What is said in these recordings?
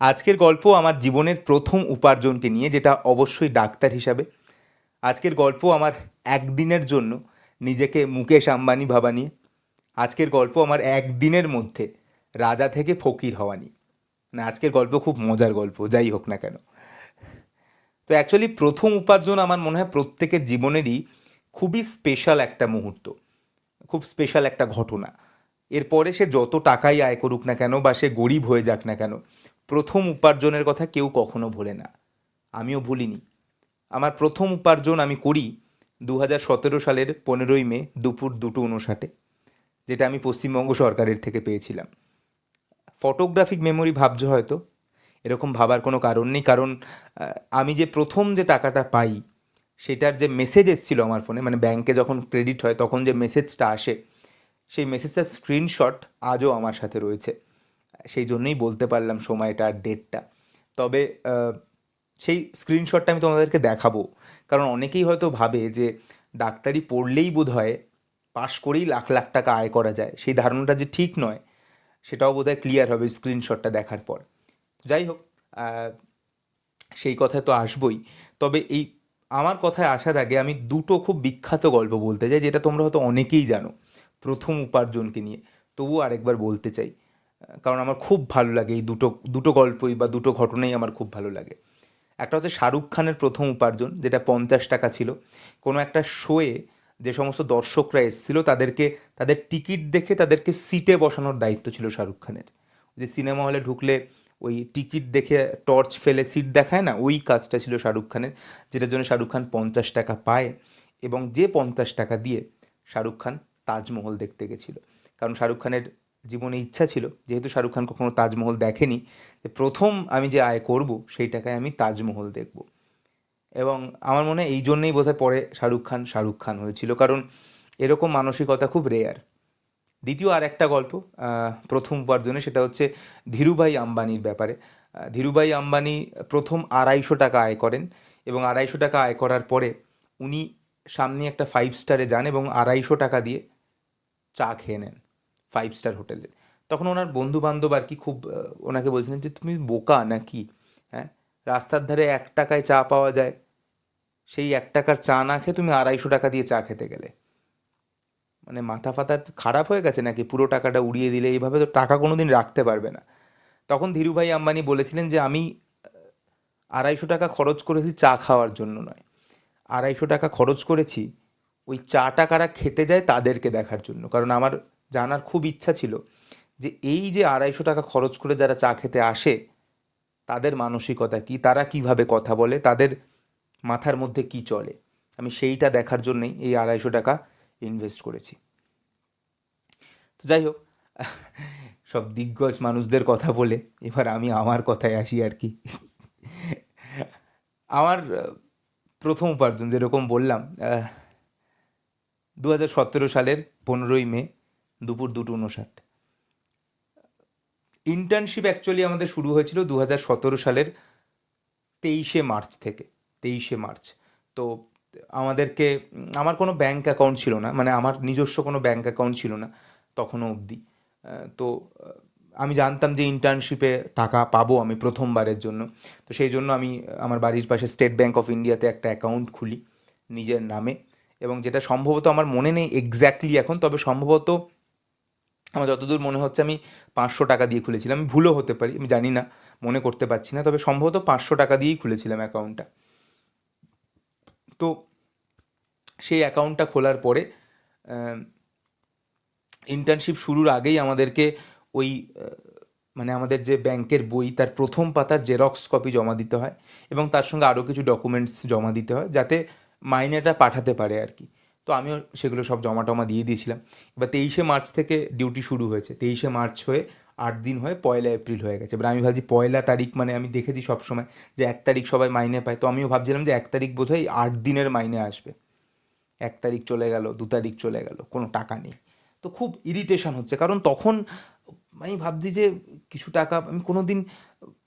আজকের গল্প আমার জীবনের প্রথম উপার্জনকে নিয়ে, যেটা অবশ্যই ডাক্তার হিসাবে। আজকের গল্প আমার একদিনের জন্য নিজেকে মুকেশ আম্বানি ভাবা নিয়ে। আজকের গল্প আমার একদিনের মধ্যে রাজা থেকে ফকির হওয়া নিয়ে। মানে আজকের গল্প খুব মজার গল্প, যাই হোক না কেন। তো অ্যাকচুয়ালি প্রথম উপার্জন আমার মনে হয় প্রত্যেকের জীবনেরই খুবই স্পেশাল একটা মুহূর্ত, খুব স্পেশাল একটা ঘটনা। এরপরে সে যত টাকাই আয় করুক না কেন বা সে গরিব হয়ে যাক না কেন, প্রথম উপার্জনের কথা কেউ কখনো ভোলে না। আমিও ভুলিনি। আমার প্রথম উপার্জন আমি করি 2017 সালের 15ই মে দুপুর 2:59, যেটা আমি পশ্চিমবঙ্গ সরকারের থেকে পেয়েছিলাম। ফটোগ্রাফিক মেমোরি ভাবছো হয়তো, এরকম ভাবার কোনো কারণ নেই, কারণ আমি যে প্রথম যে টাকাটা পাই সেটার যে মেসেজ এসেছিলো আমার ফোনে, মানে ব্যাংকে যখন ক্রেডিট হয় তখন যে মেসেজটা আসে, সেই মেসেজটার স্ক্রিনশট আজও আমার সাথে রয়েছে। সেই জন্যই বলতে পারলাম সময়টা আর ডেটটা। তবে সেই স্ক্রিনশটটা আমি তোমাদেরকে দেখাবো, কারণ অনেকেই হয়তো ভাবে যে ডাক্তারি পড়লেই বোধ হয় পাশ করেই লাখ লাখ টাকা আয় করা যায়। সেই ধারণাটা যে ঠিক নয় সেটাও বোধহয় ক্লিয়ার হবে স্ক্রিনশটটা দেখার পর। যাই হোক, সেই কথায় তো আসবই। তবে এই আমার কথায় আসার আগে আমি দুটো খুব বিখ্যাত গল্প বলতে চাই, যেটা তোমরা হয়তো অনেকেই জানো প্রথম উপার্জনকে নিয়ে, তবুও আরেকবার বলতে চাই। কারণ আমার খুব ভালো লাগে এই দুটো দুটো গল্পই বা দুটো ঘটনাই আমার খুব ভালো লাগে। একটা হচ্ছে শাহরুখ খানের প্রথম উপার্জন, যেটা 50 টাকা ছিল। কোনো একটা শোয়ে যে সমস্ত দর্শকরা এসেছিল তাদেরকে, তাদের টিকিট দেখে তাদেরকে সিটে বসানোর দায়িত্ব ছিল শাহরুখ খানের। যে সিনেমা হলে ঢুকলে ওই টিকিট দেখে টর্চ ফেলে সিট দেখায় না, ওই কাজটা ছিল শাহরুখ খানের, যেটার জন্য শাহরুখ খান 50 টাকা পায়। এবং যে 50 টাকা দিয়ে শাহরুখ খান তাজমহল দেখতে গেছিল। কারণ শাহরুখ খানের জীবনে ইচ্ছা ছিল, যেহেতু শাহরুখ খান কখনো তাজমহল দেখেনি, যে প্রথম আমি যে আয় করব সেই টাকায় আমি তাজমহল দেখব। এবং আমার মনে হয় এই জন্যেই বোধহয় পরে শাহরুখ খান হয়েছিল, কারণ এরকম মানসিকতা খুব রেয়ার। দ্বিতীয় আর একটা গল্প প্রথম উপার্জনে, সেটা হচ্ছে ধীরুভাই আম্বানির ব্যাপারে। ধীরুভাই আম্বানি প্রথম 250 টাকা আয় করেন, এবং 250 টাকা আয় করার পরে উনি সামনে একটা 5 স্টারে যান এবং 250 টাকা দিয়ে চা খেয়ে নেন 5 স্টার হোটেলে। তখন ওনার বন্ধু বান্ধব আর কি খুব ওনাকে বলছিলেন যে তুমি বোকা নাকি, হ্যাঁ, রাস্তার ধারে 1 টাকায় চা পাওয়া যায়, সেই 1 টাকার চা না খেয়ে তুমি 250 টাকা দিয়ে চা খেতে গেলে, মানে মাথা ফাতা খারাপ হয়ে গেছে নাকি, পুরো টাকাটা উড়িয়ে দিলে, এইভাবে তো টাকা কোনো দিন রাখতে পারবে না। তখন ধীরুভাই আম্বানি বলেছিলেন যে আমি 250 টাকা খরচ করেছি চা খাওয়ার জন্য নয়, 250 টাকা খরচ করেছি ওই চাটা কারা খেতে যায় তাদেরকে দেখার জন্য। কারণ আমার জানার খুব ইচ্ছা ছিল যে এই যে 250 টাকা খরচ করে যারা চা খেতে আসে তাদের মানসিকতা কী, তারা কিভাবে কথা বলে, তাদের মাথার মধ্যে কি চলে, আমি সেইটা দেখার জন্যই এই 250 টাকা ইনভেস্ট করেছি। তো যাই হোক, সব দিগ্গজ মানুষদের কথা বলে এবার আমি আমার কথায় আসি আর কি। আমার প্রথম উপার্জন যেরকম বললাম, 2017 সালের 15ই মে দুপুর 2:59। ইন্টার্নশিপ অ্যাকচুয়ালি আমাদের শুরু হয়েছিল 2017 সালের 23শে মার্চ থেকে। 23শে মার্চ। তো আমাদেরকে, আমার কোনো ব্যাঙ্ক অ্যাকাউন্ট ছিল না, মানে আমার নিজস্ব কোনো ব্যাঙ্ক অ্যাকাউন্ট ছিল না তখনও অবধি। তো আমি জানতাম যে ইন্টার্নশিপে টাকা পাবো আমি প্রথমবারের জন্য। তো সেই জন্য আমি আমার বাড়ির পাশে স্টেট ব্যাঙ্ক অফ ইন্ডিয়াতে একটা অ্যাকাউন্ট খুলি নিজের নামে। এবং যেটা সম্ভবত আমার মনে নেই এক্স্যাক্টলি এখন, তবে সম্ভবত আমার যতদূর মনে হচ্ছে আমি 500 টাকা দিয়ে খুলেছিলাম, আমি ভুলও হতে পারি, আমি জানি না, মনে করতে পারছি না, তবে সম্ভবত 500 টাকা দিয়েই খুলেছিলাম অ্যাকাউন্টটা। তো সেই অ্যাকাউন্টটা খোলার পরে ইন্টার্নশিপ শুরুর আগেই আমাদেরকে ওই মানে আমাদের যে ব্যাংকের বই তার প্রথম পাতার জেরক্স কপি জমা দিতে হয়, এবং তার সঙ্গে আরও কিছু ডকুমেন্টস জমা দিতে হয় যাতে মাইনেটা পাঠাতে পারে আর কি। তো আমিও সেগুলো সব জমা টমা দিয়ে দিয়েছিলাম। এবার 23শে মার্চ থেকে ডিউটি শুরু হয়েছে, 23শে মার্চ হয়ে 8 দিন হয়ে 1লা এপ্রিল হয়ে গেছে। এবার আমি ভাবছি 1লা তারিখ, মানে আমি দেখেছি সবসময় যে 1 তারিখ সবাই মাইনে পায়, তো আমিও ভাবছিলাম যে 1 তারিখ বোধহয় 8 দিনের মাইনে আসবে। 1 তারিখ চলে গেল, 2 তারিখ চলে গেল, কোনো টাকা নেই। তো খুব ইরিটেশন হচ্ছে, কারণ তখন আমি ভাবছি যে কিছু টাকা আমি কোনো দিন,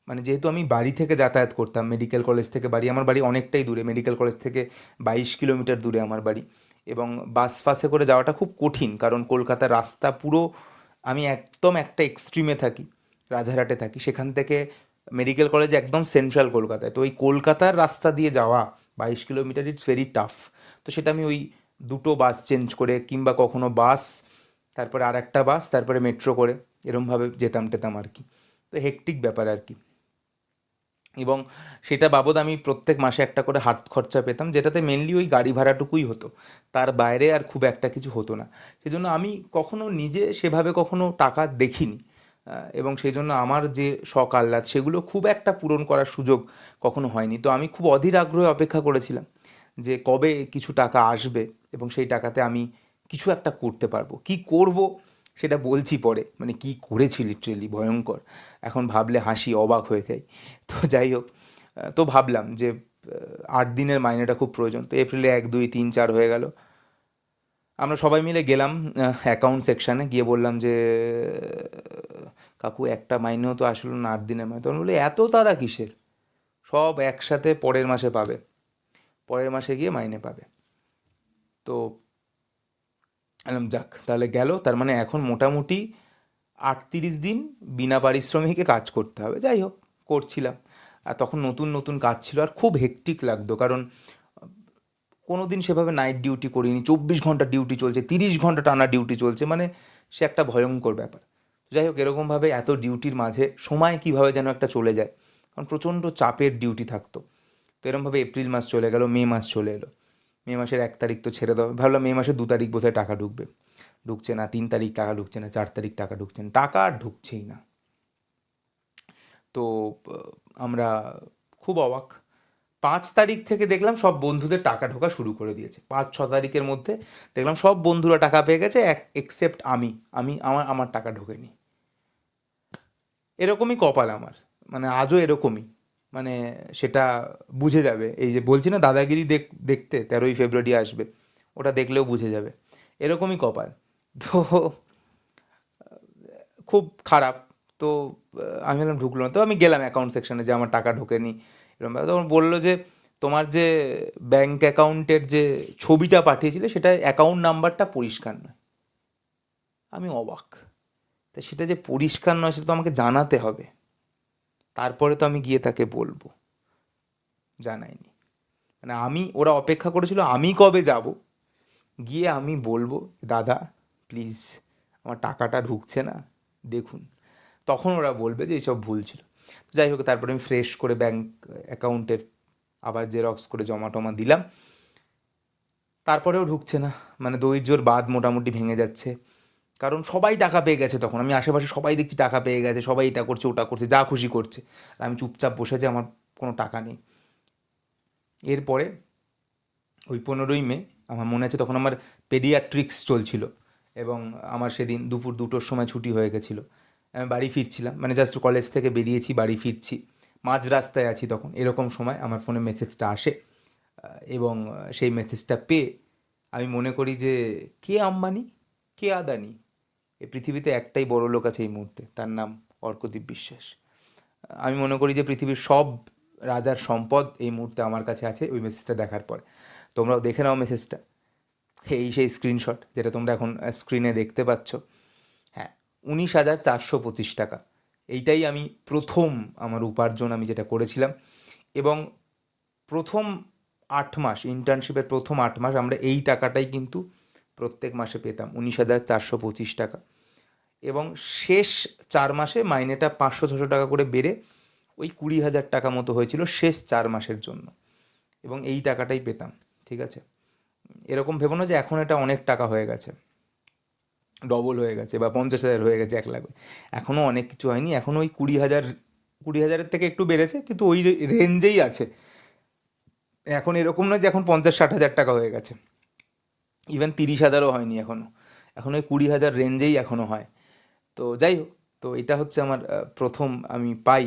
মানে যেহেতু আমি বাড়ি থেকে যাতায়াত করতাম, মেডিকেল কলেজ থেকে বাড়ি, আমার বাড়ি অনেকটাই দূরে, মেডিকেল কলেজ থেকে 22 কিলোমিটার দূরে আমার বাড়ি। এবং বাস ফাসে করে যাওয়াটা খুব কঠিন, কারণ কলকাতার রাস্তা পুরো, আমি একদম একটা এক্সট্রিমে থাকি, রাজারহাটে থাকি, সেখান থেকে মেডিকেল কলেজ একদম সেন্ট্রাল কলকাতায়। তো ওই কলকাতার রাস্তা দিয়ে যাওয়া 22 কিলোমিটার, ইটস ভেরি টাফ। তো সেটা আমি ওই দুটো বাস চেঞ্জ করে, কিংবা কখনো বাস, তারপরে আর একটা বাস, তারপরে মেট্রো করে এরমভাবে যেতাম টেতাম আর কি। তো হেক্টিক ব্যাপার আর কি। এবং সেটা বাবদ আমি প্রত্যেক মাসে একটা করে হাত খরচা পেতাম, যেটাতে মেনলি ওই গাড়ি ভাড়াটুকুই হতো, তার বাইরে আর খুব একটা কিছু হতো না। সেজন্য আমি কখনো নিজে সেভাবে কখনো টাকা দেখিনি, এবং সেই জন্য আমার যে শখ আহ্লাদ সেগুলো খুব একটা পূরণ করার সুযোগ কখনো হয়নি। তো আমি খুব অধীর আগ্রহে অপেক্ষা করেছিলাম যে কবে কিছু টাকা আসবে এবং সেই টাকাতে আমি কিছু একটা করতে পারবো। কি করব সেটা বলছি পরে, মানে কি করেছি লিটারেলি ভয়ঙ্কর, এখন ভাবলে হাসি, অবাক হয়ে যাই। তো যাই হোক, তো ভাবলাম যে 8 দিনের মাইনেটা খুব প্রয়োজন। তো এপ্রিলে 1, 2, 3, 4 হয়ে গেল। আমরা সবাই মিলে গেলাম অ্যাকাউন্ট সেকশানে, গিয়ে বললাম যে কাকু একটা মাইনেও তো আসলো না, 8 দিনের মাইনে। তখন বলি এত তাড়া কিসের, সব একসাথে পরের মাসে পাবে, পরের মাসে গিয়ে মাইনে পাবে। তো বললাম যাক, তাহলে গেল, তার মানে এখন মোটামুটি 38 দিন বিনা পারিশ্রমিকে কাজ করতে হবে। যাই হোক, করছিলাম। আর তখন নতুন নতুন কাজ ছিল, আর খুব হেক্টিক লাগতো, কারণ কোনো দিন সেভাবে নাইট ডিউটি করিনি। 24 ঘন্টা ডিউটি চলছে, 30 ঘন্টা টানা ডিউটি চলছে, মানে সে একটা ভয়ঙ্কর ব্যাপার। যাই হোক, এরকমভাবে এত ডিউটির মাঝে সময় কীভাবে যেন একটা চলে যায়, কারণ প্রচণ্ড চাপের ডিউটি থাকতো। তো এরকমভাবে এপ্রিল মাস চলে গেল, মে মাস চলে এলো। মে মাসের 1 তারিখ তো ছেড়ে দাও, ভাবলাম মে মাসের 2 তারিখ বোধহয় টাকা ঢুকবে। ঢুকছে না। 3 তারিখ টাকা ঢুকছে না। 4 তারিখ টাকা ঢুকছে না। টাকা আর ঢুকছেই না। তো আমরা খুব অবাক। 5 তারিখ থেকে দেখলাম সব বন্ধুদের টাকা ঢোকা শুরু করে দিয়েছে। 5-6 তারিখের মধ্যে দেখলাম সব বন্ধুরা টাকা পেয়ে গেছে, এক্সেপ্ট আমি। আমার টাকা ঢোকেনি। এরকমই কপাল আমার, মানে আজও এরকমই। মানে সেটা বুঝে যাবে, এই যে বলছি না দাদাগিরি দেখতে 13ই ফেব্রুয়ারি আসবে, ওটা দেখলেও বুঝে যাবে। এরকমই কপাল। তো খুব খারাপ। তো আমি বললাম ঢুকলো না। তো আমি গেলাম অ্যাকাউন্ট সেকশানে যে আমার টাকা ঢোকেনি এরকম ব্যাপার। তখন বললো যে তোমার যে ব্যাঙ্ক অ্যাকাউন্টের যে ছবিটা পাঠিয়েছিলে সেটা অ্যাকাউন্ট নাম্বারটা পরিষ্কার নয়। আমি অবাক। তা সেটা যে পরিষ্কার নয় সেটা তো আমাকে জানাতে হবে, তারপরে তো আমি গিয়ে তাকে বলবো। জানাইনি। মানে ওরা অপেক্ষা করেছিল আমি কবে যাব, গিয়ে আমি বলবো দাদা প্লিজ আমার টাকাটা ঢুকছে না, দেখুন। তখন ওরা বলবে যে এইসব ভুল ছিল। যাই হোক, তারপরে আমি ফ্রেশ করে ব্যাঙ্ক অ্যাকাউন্টের আবার জেরক্স করে জমা টমা দিলাম। তারপরেও ঢুকছে না। মানে ধৈর্যর বাঁধ মোটামুটি ভেঙে যাচ্ছে, কারণ সবাই টাকা পেয়ে গেছে। তখন আমি আশেপাশে সবাই দেখছি টাকা পেয়ে গেছে, সবাই এটা করছে ওটা করছে, যা খুশি করছে, আর আমি চুপচাপ বসে আছি, আমার কোনো টাকা নেই। এরপরে ওই 15ই মে আমার মনে আছে, তখন আমার পেডিয়াট্রিক্স চলছিল, এবং আমার সেদিন দুপুর 2টোর সময় ছুটি হয়ে গেছিলো। আমি বাড়ি ফিরছিলাম, মানে জাস্ট কলেজ থেকে বেরিয়েছি, বাড়ি ফিরছি, মাঝ রাস্তায় আছি। তখন এরকম সময় আমার ফোনে মেসেজটা আসে, এবং সেই মেসেজটা পেয়ে আমি মনে করি যে কে আম্বানি, কে আদানি, এই পৃথিবীতে একটাই বড় লোক আছে এই মুহূর্তে, তার নাম অর্কদীপ বিশ্বাস। আমি মনে করি যে পৃথিবীর সব রাজার সম্পদ এই মুহূর্তে আমার কাছে আছে ওই মেসেজটা দেখার পর। তোমরাও দেখে নাও মেসেজটা। এই সেই স্ক্রিনশট যেটা তোমরা এখন স্ক্রিনে দেখতে পাচ্ছ। হ্যাঁ, 19,425 টাকা। এইটাই আমি প্রথম আমার উপার্জন আমি যেটা করেছিলাম। এবং প্রথম 8 মাস, ইন্টার্নশিপের প্রথম 8 মাস আমরা এই টাকাটাই কিন্তু প্রত্যেক মাসে পেতাম, 19,425 টাকা। এবং শেষ 4 মাসে মাইনেটা 500-600 টাকা করে বেড়ে ওই 20,000 টাকা মতো হয়েছিল শেষ 4 মাসের জন্য। এবং এই টাকাটাই পেতাম, ঠিক আছে। এরকম ভেবো না যে এখন এটা অনেক টাকা হয়ে গেছে, ডবল হয়ে গেছে, বা 50,000 হয়ে গেছে, 1 লাখ। এখনও অনেক কিছু হয়নি, এখনও ওই 20,000 থেকে একটু বেড়েছে, কিন্তু ওই রেঞ্জেই আছে। এখন এরকম নয় যে এখন 50-60 হাজার টাকা হয়ে গেছে, ইভেন 30,000ও হয়নি এখনও। এখন ওই 20,000 রেঞ্জেই এখনও হয়। তো যাই হোক, তো এটা হচ্ছে আমার প্রথম আমি পাই।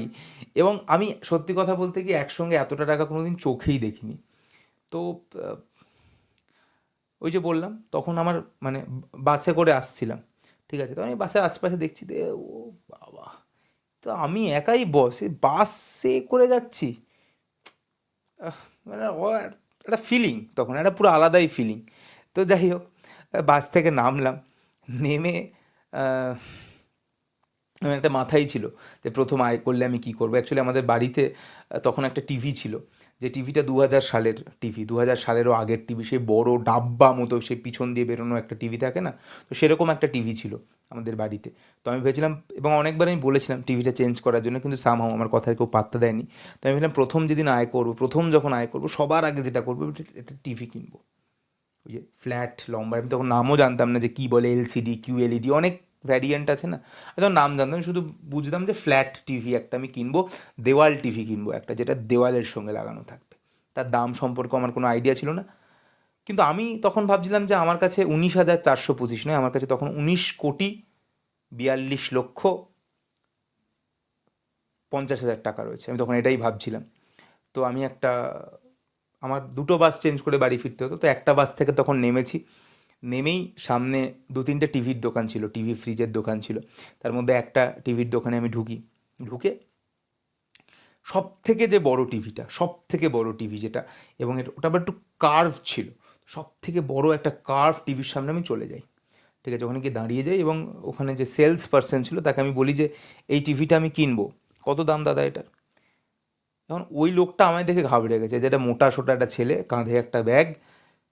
এবং আমি সত্যি কথা বলতে কি একসঙ্গে এতটা টাকা কোনো দিন চোখেই দেখিনি। তো ওই যে বললাম, তখন আমার মানে বাসে করে আসছিলাম, ঠিক আছে। তো আমি বাসে আশপাশে দেখছি, ও বাবা, তো আমি একাই বসে বাসে করে যাচ্ছি। মানে একটা ফিলিং, তখন একটা পুরো আলাদাই ফিলিং। তো যাই হোক, বাস থেকে নামলাম, নেমে আমার একটা মাথায় ছিল যে প্রথম আয় করলে আমি কী করবো। অ্যাকচুয়ালি আমাদের বাড়িতে তখন একটা টিভি ছিল, যে টিভিটা 2000 সালের টিভি, 2000 সালেরও আগের টিভি, সেই বড় ডাব্বা মতো সেই পিছন দিয়ে বেরোনো একটা টিভি থাকে না, তো সেরকম একটা টিভি ছিল আমাদের বাড়িতে। তো আমি ভেবেছিলাম, এবং অনেকবার আমি বলেছিলাম টিভিটা চেঞ্জ করার জন্য, কিন্তু সামহাও আমার কথায় কেউ পাত্তা দেয়নি। তো আমি ভেবেছিলাম প্রথম যেদিন আয় করবো, প্রথম যখন আয় করবো, সবার আগে যেটা করবো একটা টিভি কিনবো, ওই যে ফ্ল্যাট লম্বা। আমি তখন নামও জানতাম না যে কী বলে, এলসিডি, কিউএলইডি, অনেক ভ্যারিয়েন্ট আছে না, তখন নাম জানতাম, শুধু বুঝতাম যে ফ্ল্যাট টিভি একটা আমি কিনবো, দেওয়াল টিভি কিনবো একটা, যেটা দেওয়ালের সঙ্গে লাগানো থাকবে। তার দাম সম্পর্কে আমার কোনো আইডিয়া ছিল না, কিন্তু আমি তখন ভাবছিলাম যে আমার কাছে 19,425 নয়, আমার কাছে তখন 19,42,50,000 টাকা রয়েছে। আমি তখন এটাই ভাবছিলাম। তো আমি আমার দুটো বাস চেঞ্জ করে বাড়ি ফিরতে হতো, তো একটা বাস থেকে তখন নেমেছি। নেমেই সামনে 2-3টে টিভির দোকান ছিল, টিভি ফ্রিজের দোকান ছিল। তার মধ্যে একটা টিভির দোকানে আমি ঢুকে সব থেকে যে বড় টিভিটা, সব থেকে বড় টিভি যেটা, এবং ওটা আবার একটু কার্ভ ছিল, সব থেকে বড় একটা কার্ভ টিভির সামনে আমি চলে যাই। ঠিক আছে, ওখানে গিয়ে দাঁড়িয়ে যাই, এবং ওখানে যে সেলস পার্সন ছিল তাকে আমি বলি যে এই টিভিটা আমি কিনবো, কত দাম দাদা এটার। এখন ওই লোকটা আমায় দেখে ঘাবড়ে গেছে, যেটা মোটা সোটা একটা ছেলে, কাঁধে একটা ব্যাগ,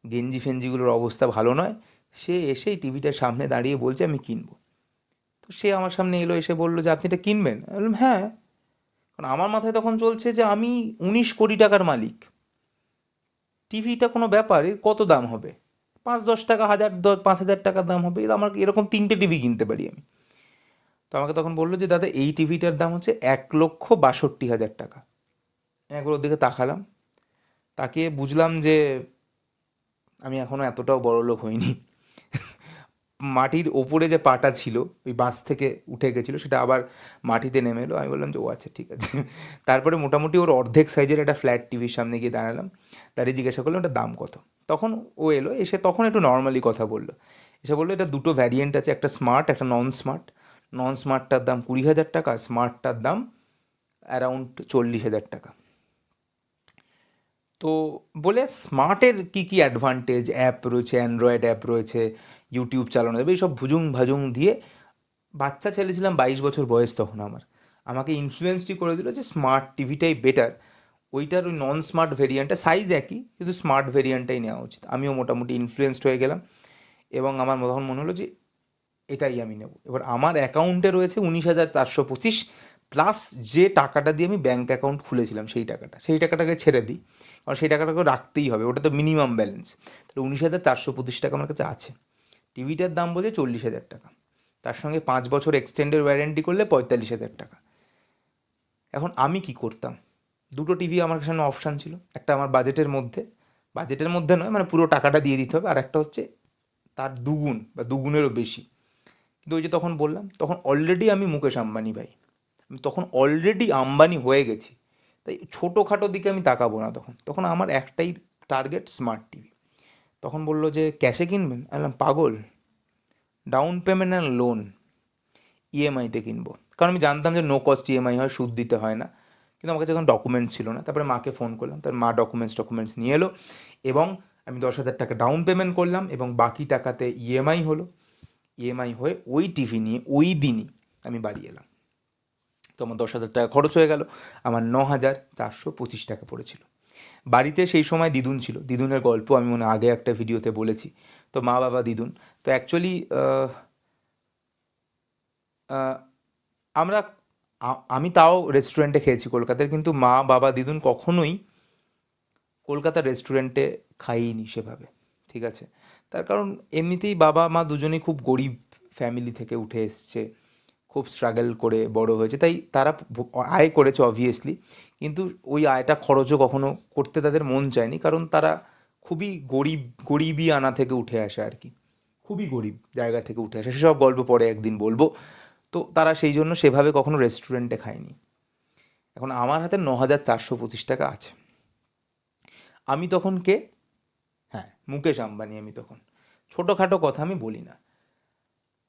গেঞ্জি ফেঞ্জিগুলোর অবস্থা ভালো নয়, সে এসেই টিভিটার সামনে দাঁড়িয়ে বলছে আমি কিনবো। তো সে আমার সামনে এলো, এসে বললো যে আপনি এটা কিনবেন। আমি বললাম হ্যাঁ। কারণ আমার মাথায় তখন চলছে যে আমি 19 কোটি টাকার মালিক, টিভিটা কোনো ব্যাপার, এর কত দাম হবে, 5-10 টাকা, 5,000 টাকার দাম হবে, আমার এরকম 3টে টিভি কিনতে পারি আমি। তো আমাকে তখন বললো যে দাদা এই টিভিটার দাম হচ্ছে 1,62,000 টাকা। একবার ওর দিকে তাকালাম, তাকিয়ে বুঝলাম যে আমি এখনও এতটাও বড় লোক হইনি। মাটির ওপরে যে পাটা ছিল, ওই বাস থেকে উঠে গেছিলো, সেটা আবার মাটিতে নেমে এলো। আমি বললাম যে ও আচ্ছা ঠিক আছে। তারপরে মোটামুটি ওর অর্ধেক সাইজের একটা ফ্ল্যাট টিভির সামনে গিয়ে দাঁড়ালাম, দাঁড়িয়ে জিজ্ঞাসা করলাম ওটার দাম কত। তখন ও এলো, এসে তখন একটু নর্মালি কথা বললো, এসে বললো এটা দুটো ভ্যারিয়েন্ট আছে, একটা স্মার্ট, একটা নন স্মার্ট। নন স্মার্টটার দাম 20,000 টাকা, স্মার্টটার দাম অ্যারাউন্ড 40,000 টাকা। তো বলে স্মার্টের কী কী অ্যাডভান্টেজ, অ্যাপ রয়েছে, অ্যান্ড্রয়েড অ্যাপ রয়েছে, ইউটিউব চালানো যাবে, এইসব ভুজুং ভাজুং দিয়ে, বাচ্চা ছেলে ছিলাম, 22 বছর বয়স তখন আমার, আমাকে ইনফ্লুয়েন্সটি করে দিল যে স্মার্ট টিভিটাই বেটার, ওইটার ওই নন স্মার্ট ভেরিয়েন্টটা সাইজ একই, কিন্তু স্মার্ট ভেরিয়েন্টটাই নেওয়া উচিত। আমিও মোটামুটি ইনফ্লুয়েন্সড হয়ে গেলাম, এবং আমার তখন মনে হলো যে এটাই আমি নেব। এবার আমার অ্যাকাউন্টে রয়েছে 19,425, প্লাস যে টাকাটা দিয়ে আমি ব্যাঙ্ক অ্যাকাউন্ট খুলেছিলাম সেই টাকাটাকে ছেড়ে দিই, কারণ সেই টাকাটাকে রাখতেই হবে, ওটা তো মিনিমাম ব্যালেন্স। তাহলে 19,425 টাকা আমার কাছে আছে। টিভিটার দাম বলছে 40,000 টাকা, তার সঙ্গে 5 বছর এক্সটেন্ডেড ওয়ারেন্টি করলে 45,000 টাকা। এখন আমি কি করতাম, দুটো টিভি আমার সামনে অপশান ছিল, একটা আমার বাজেটের মধ্যে নয়, মানে পুরো টাকাটা দিয়ে দিতে হবে, আর একটা হচ্ছে তার দুগুণ বা দুগুণেরও বেশি। কিন্তু ওই যে তখন বললাম, তখন অলরেডি আমি মুকেশ আম্বানি ভাই, আমি তখন অলরেডি আম্বানি হয়ে গেছি, তাই ছোটোখাটো দিকে আমি তাকাবো না। তখন আমার একটাই টার্গেট, স্মার্ট টিভি। তখন বললো যে ক্যাশে কিনবেন, আমি বললাম পাগল, ডাউন পেমেন্ট আর লোন, ইএমআইতে কিনবো। কারণ আমি জানতাম যে নো কস্ট ইএমআই হয়, সুদ দিতে হয় না, কিন্তু আমার কাছে যখন ডকুমেন্টস ছিল না। তারপরে মাকে ফোন করলাম, তার মা ডকুমেন্টস নিয়ে এলো, এবং আমি 10,000 টাকা ডাউন পেমেন্ট করলাম, এবং বাকি টাকাতে ইএমআই হলো। ইএমআই হয়ে ওই টিভি নিয়ে ওই দিনই আমি বাড়ি এলাম। তো আমার 10,000 টাকা খরচ হয়ে গেল, আমার 9,425 টাকা পড়েছিল। বাড়িতে সেই সময় দিদুন ছিল, দিদুনের গল্প আমি মনে আগে একটা ভিডিওতে বলেছি। তো মা, বাবা, দিদুন, তো অ্যাকচুয়ালি আমরা আমি তাও রেস্টুরেন্টে খেয়েছি কলকাতার, কিন্তু মা, বাবা, দিদুন কখনোই কলকাতার রেস্টুরেন্টে খাইনি সেভাবে। ঠিক আছে, তার কারণ এমনিতেই বাবা মা দুজনেই খুব গরিব ফ্যামিলি থেকে উঠে এসছে, খুব স্ট্রাগল করে বড় হয়েছে, তাই তারা আয় করেছে অবভিয়াসলি, কিন্তু ওই আয়টা খরচও কখনো করতে তাদের মন চায়নি, কারণ তারা খুবই গরিবই আনা থেকে উঠে আসে আর কি, খুবই গরিব জায়গা থেকে উঠে আসে, সেসব গল্প পরে একদিন বলবো। তো তারা সেই জন্য সেভাবে কখনো রেস্টুরেন্টে খায়নি। এখন আমার হাতে 9,425 টাকা আছে। আমি তখন কে? হ্যাঁ, মুকেশ আম্বানি। আমি তখন ছোটোখাটো কথা আমি বলি না।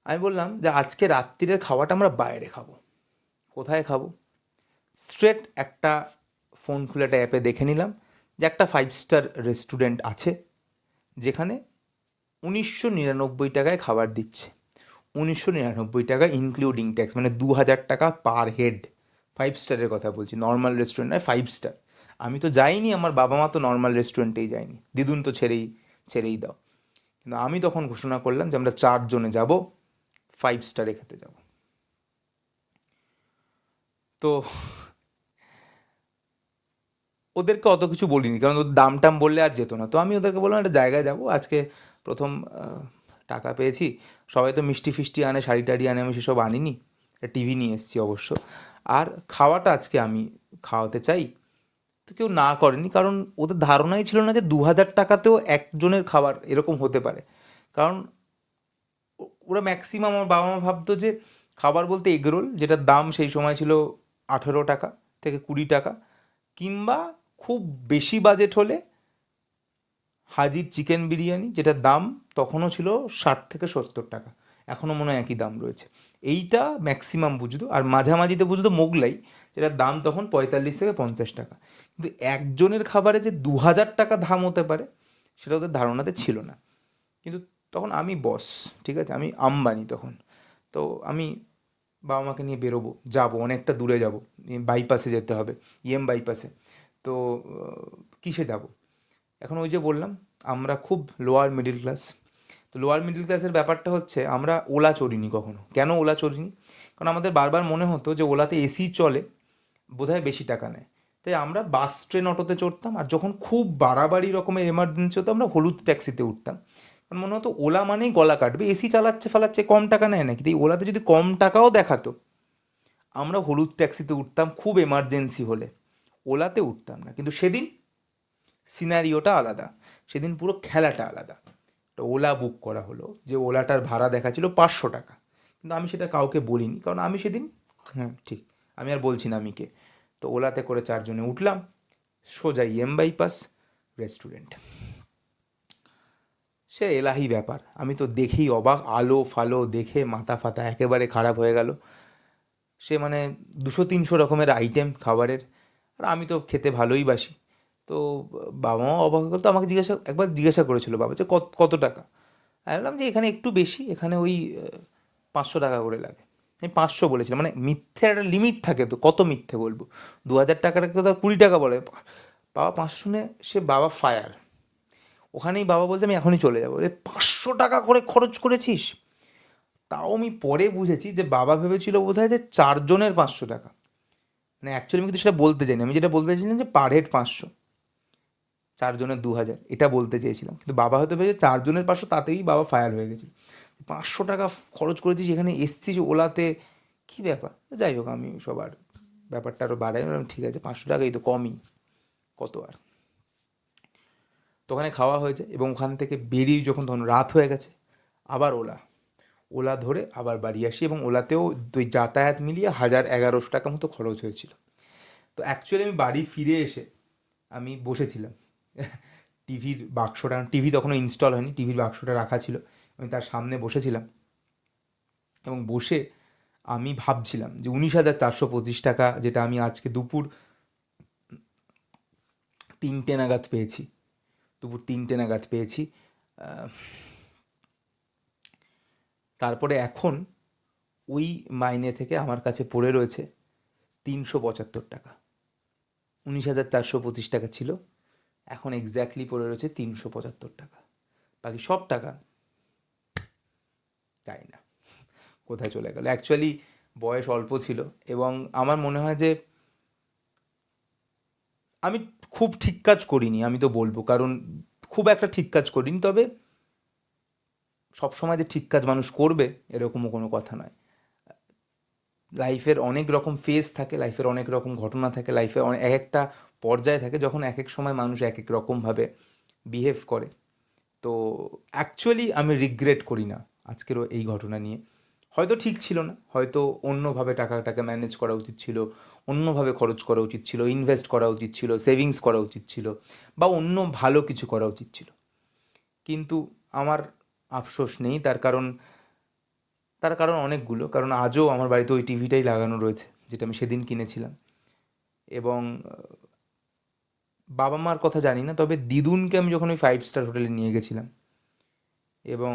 আমি বললাম যে আজকে রাত্রিরের খাওয়াটা আমরা বাইরে খাবো। কোথায় খাবো? স্ট্রেট একটা ফোন খুলে একটা অ্যাপে দেখে নিলাম যে একটা 5 স্টার রেস্টুরেন্ট আছে, যেখানে 1999 টাকায় খাবার দিচ্ছে। 1999 টাকা ইনক্লুডিং ট্যাক্স, মানে 2000 টাকা পার হেড। 5 স্টারের কথা বলছি, নর্মাল রেস্টুরেন্ট নয়, 5 স্টার। আমি তো যাইনি, আমার বাবা মা তো নর্মাল রেস্টুরেন্টেই যায়নি, দিদুন তো ছেড়েই দাও। কিন্তু আমি তখন ঘোষণা করলাম যে আমরা 4 জনে যাব, 5 স্টারে খেতে যাব। তো ওদেরকে অত কিছু বলিনি, কারণ ওদের দাম টাম বললে আর যেত না। তো আমি ওদেরকে বললাম একটা জায়গায় যাবো আজকে, প্রথম টাকা পেয়েছি। সবাই তো মিষ্টি ফিষ্টি আনে, শাড়ি টাড়ি আনে, আমি সেসব আনিনি, টিভি নিয়ে এসেছি অবশ্য। আর খাওয়াটা আজকে আমি খাওয়াতে চাই। তো কেউ না করেনি, কারণ ওদের ধারণাই ছিল না যে 2000 টাকাতেও একজনের খাবার এরকম হতে পারে। কারণ ওরা ম্যাক্সিমাম, আমার বাবা মা ভাবতো যে খাবার বলতে এগরোল, যেটার দাম সেই সময় ছিল 18 টাকা থেকে 20 টাকা, কিংবা খুব বেশি বাজেট হলে হাজির চিকেন বিরিয়ানি, যেটার দাম তখনও ছিল 60 থেকে 70 টাকা, এখনও মনে হয় একই দাম রয়েছে। এইটা ম্যাক্সিমাম বুঝতো। আর মাঝামাঝিতে বুঝতো মোগলাই, যেটার দাম তখন 45 থেকে 50 টাকা। কিন্তু একজনের খাবারে যে 2000 টাকা দাম হতে পারে, সেটা ওদের ধারণাতে ছিল না। কিন্তু তখন আমি বস, ঠিক আছে, আমি আম্বানি তখন। তো আমি বাবা মাকে নিয়ে বেরোবো, যাবো, অনেকটা দূরে যাব, বাইপাসে যেতে হবে, বাইপাসে। তো কিসে যাব? এখন ওই যে বললাম, আমরা খুব লোয়ার মিডিল ক্লাস। তো লোয়ার মিডিল ক্লাসের ব্যাপারটা হচ্ছে, আমরা ওলা চড়িনি কখনো। কেন ওলা চড়িনি? কারণ আমাদের বারবার মনে হতো যে ওলাতে এসি চলে, বোধহয় বেশি টাকা নেয়। তাই আমরা বাস, ট্রেন, অটোতে চড়তাম। আর যখন খুব বাড়াবাড়ি রকমের এমার্জেন্সি হতো, আমরা হলুদ ট্যাক্সিতে উঠতাম। কারণ মনে হতো ওলা মানেই গলা কাটবে, এসি চালাচ্ছে কম টাকা নেয় নাকি, তাই ওলাতে যদি কম টাকাও দেখাতো, আমরা হলুদ ট্যাক্সিতে উঠতাম খুব এমার্জেন্সি হলে, ওলাতে উঠতাম না। কিন্তু সেদিন সিনারিওটা আলাদা, সেদিন পুরো খেলাটা আলাদা। তো ওলা বুক করা হলো, যে ওলাটার ভাড়া দেখাচ্ছিল 500 টাকা। কিন্তু আমি সেটা কাউকে বলিনি, কারণ আমি সেদিন, হ্যাঁ ঠিক, আমি আর বলছি না আমি কে। তো ওলাতে করে 4 জনে উঠলাম, সোজা বাইপাস রেস্টুরেন্ট। সে এলাহি ব্যাপার, আমি তো দেখেই অবাক, আলো ফালো দেখে মাথা ফাতা একেবারে খারাপ হয়ে গেল। সে মানে 200-300 রকমের আইটেম খাবারের, আর আমি তো খেতে ভালোই বাসি। তো বাবা মাও অবাক হয়ে গেল। তো আমাকে একবার জিজ্ঞাসা করেছিল বাবা যে কত কত টাকা। আমি বললাম যে এখানে একটু বেশি, এখানে ওই 500 টাকা করে লাগে। আমি 500 বলেছিলাম, মানে মিথ্যে একটা লিমিট থাকে, তো কত মিথ্যে বলবো? 2000 টাকাটাকে তো 20 টাকা বলে। বাবা 500 শুনে সে বাবা ফায়ার। ওখানেই বাবা বলছে আমি এখনই চলে যাবো। 500 টাকা করে খরচ করেছিস? তাও আমি পরে বুঝেছি যে বাবা ভেবেছিল বোধহয় যে 4 জনের 500 টাকা। মানে অ্যাকচুয়ালি আমি কিন্তু সেটা বলতে চাইনি, আমি যেটা বলতে চাইছিলাম যে পার হেড 500, 4 জনের 2000, এটা বলতে চেয়েছিলাম। কিন্তু বাবা হয়তো ভেবেছে 4 জনের 500, তাতেই বাবা ফায়ার হয়ে গেছিল। 500 টাকা খরচ করেছিস, এখানে এসছিস ওলাতে, কী ব্যাপার? যাই হোক, আমি সবার ব্যাপারটা আরও বাড়াই, ঠিক আছে 500 টাকাই তো, কমই, কত আর। তো ওখানে খাওয়া হয়েছে, এবং ওখান থেকে বেরিয়ে যখন তখন রাত হয়ে গেছে, আবার ওলা ধরে আবার বাড়ি আসি, এবং ওলাতেও ওই যাতায়াত মিলিয়ে 1000-1100 টাকা মতো খরচ হয়েছিল। তো অ্যাকচুয়ালি আমি বাড়ি ফিরে এসে আমি বসেছিলাম টিভির বাক্সটা, টিভি তখনও ইনস্টল হয়নি, টিভির বাক্সটা রাখা ছিল, আমি তার সামনে বসেছিলাম, এবং বসে আমি ভাবছিলাম যে 19,425 টাকা, যেটা আমি আজকে দুপুর 3টে নাগাদ পেয়েছি, তারপরে এখন ওই মাইনে থেকে আমার কাছে পড়ে রয়েছে 375 টাকা। 19,425 টাকা ছিল, এখন এক্স্যাক্টলি পড়ে রয়েছে 375 টাকা। বাকি সব টাকা তাই না, কোথায় চলে গেল? অ্যাকচুয়ালি বয়স অল্প ছিল, এবং আমার মনে হয় যে আমি খুব ঠিক কাজ করিনি, আমি তো বলবো, কারণ খুব একটা ঠিক কাজ করিনি। তবে সবসময় যে ঠিক কাজ মানুষ করবে এরকমও কোনো কথা নয়। লাইফের অনেক রকম ফেজ থাকে, লাইফের অনেক রকম ঘটনা থাকে, লাইফে এক একটা পর্যায়ে থাকে, যখন এক এক সময় মানুষ এক এক রকমভাবে বিহেভ করে। তো অ্যাকচুয়ালি আমি রিগ্রেট করি না আজকেরও এই ঘটনা নিয়ে। হয়তো ঠিক ছিল না, হয়তো অন্যভাবে টাকাটাকে ম্যানেজ করা উচিত ছিল, অন্যভাবে খরচ করা উচিত ছিল, ইনভেস্ট করা উচিত ছিল, সেভিংস করা উচিত ছিল, বা অন্য ভালো কিছু করা উচিত ছিল। কিন্তু আমার আফসোস নেই, তার কারণ অনেকগুলো। কারণ আজও আমার বাড়িতে ওই টিভিটাই লাগানো রয়েছে, যেটা আমি সেদিন কিনেছিলাম। এবং বাবা মার কথা জানি না, তবে দিদুনকে আমি যখন ওই 5 স্টার হোটেলে নিয়ে গেছিলাম, এবং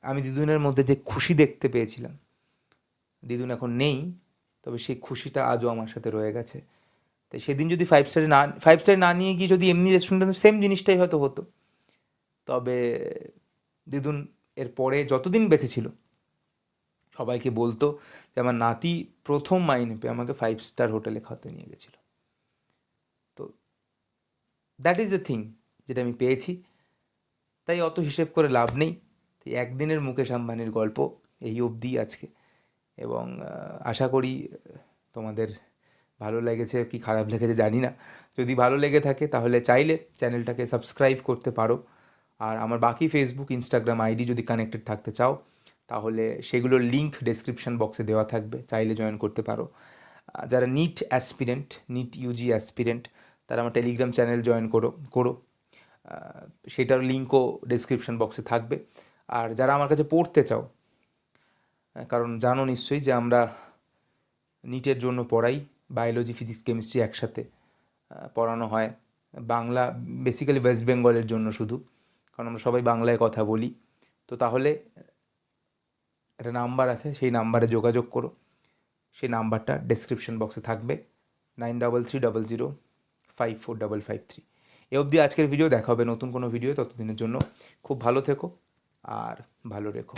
আমি দিদুনের মধ্যে যে খুশি দেখতে পেয়েছিলাম, দিদুন এখন নেই, তবে সেই খুশিটা আজও আমার সাথে রয়ে গেছে। তাই সেদিন যদি 5 স্টারে না নিয়ে গিয়ে যদি এমনি রেস্টুরেন্টে সেম জিনিসটাই হয়তো হতো, তবে দিদুন এর পরে যতদিন বেঁচে ছিল সবাইকে বলতো যে আমার নাতি প্রথম মাইনে পেয়ে আমাকে 5 স্টার হোটেলে খাওয়াতে নিয়ে গেছিলো। তো দ্যাট ইজ দ্য থিং যেটা আমি পেয়েছি। তাই অত হিসেব করে লাভ নেই। তাই একদিনের মুকেশ আম্বানির গল্প এই অবধি আজকে, এবং আশা করি তোমাদের ভালো লেগেছে কি খারাপ লেগেছে জানি না। যদি ভালো লেগে থাকে তাহলে চাইলে চ্যানেলটাকে সাবস্ক্রাইব করতে পারো। আর আমার বাকি ফেসবুক ইনস্টাগ্রাম আইডি যদি কানেক্টেড থাকতে চাও তাহলে সেগুলোর লিঙ্ক ডেসক্রিপশন বক্সে দেওয়া থাকবে, চাইলে জয়েন করতে পারো। যারা NEET aspirant, NEET UG aspirant, তারা আমার টেলিগ্রাম চ্যানেল জয়েন করো। সেটার লিঙ্কও ডেসক্রিপশন বক্সে থাকবে। আর যারা আমার কাছে পড়তে চাও, কারণ জানো নিশ্চয়ই যে আমরা নিটের জন্য পড়াই, বায়োলজি ফিজিক্স কেমিস্ট্রি একসাথে পড়ানো হয়। বাংলা বেসিক্যালি ওয়েস্ট বেঙ্গলের জন্য শুধু, কারণ আমরা সবাই বাংলায় কথা বলি। তো তাহলে একটা নাম্বার আছে, সেই নাম্বারে যোগাযোগ করো। সেই নাম্বারটা ডেসক্রিপশন বক্সে থাকবে, 9330054553। এ অবধি আজকের ভিডিও, দেখা হবে নতুন কোনো ভিডিও। ততদিনের জন্য খুব ভালো থেকো আর ভালো রেখো।